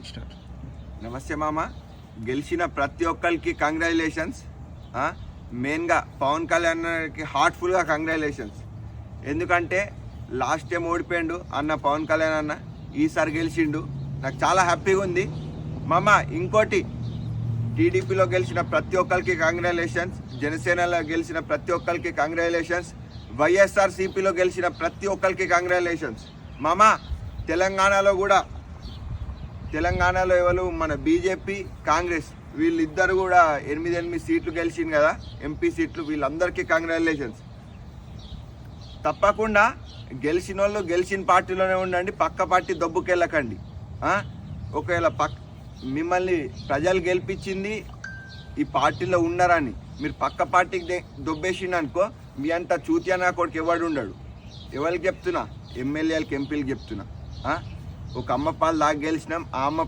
Start. నమస్తే మామ. గెలిచిన ప్రతి ఒక్కరికి కంగ్రాచులేషన్స్. మెయిన్గా పవన్ కళ్యాణ్కి హార్ట్ఫుల్గా కంగ్రాచులేషన్స్. ఎందుకంటే లాస్ట్ టైం ఓడిపోయిండు అన్న పవన్ కళ్యాణ్ అన్న, ఈసారి గెలిచిండు. నాకు చాలా హ్యాపీగా ఉంది మామ. ఇంకోటి, టీడీపీలో గెలిచిన ప్రతి ఒక్కరికి కంగ్రాచులేషన్స్, జనసేనలో గెలిచిన ప్రతి ఒక్కరికి కంగ్రాచులేషన్స్, వైఎస్ఆర్సీపీలో గెలిచిన ప్రతి ఒక్కరికి కంగ్రాచులేషన్స్ మామ. తెలంగాణలో ఎవరు మన బీజేపీ కాంగ్రెస్ వీళ్ళిద్దరు కూడా 8 సీట్లు గెలిచింది కదా, ఎంపీ సీట్లు. వీళ్ళందరికీ కంగ్రాచులేషన్స్. తప్పకుండా గెలిచిన వాళ్ళు గెలిచిన పార్టీలోనే ఉండండి, పక్క పార్టీ దొబ్బుకెళ్ళకండి. ఒకవేళ మిమ్మల్ని ప్రజలు గెలిపించింది ఈ పార్టీలో ఉన్నారని మీరు పక్క పార్టీకి దొబ్బేసిండు అనుకో, మీ అంత చూత్యా నా కొడుకు ఎవడు ఉండడు. ఎవరికి చెప్తున్నా? ఎమ్మెల్యేలకి, ఎంపీలకి చెప్తున్నా. ఒక అమ్మ పాలు దాకా గెలిచినాం, ఆ అమ్మ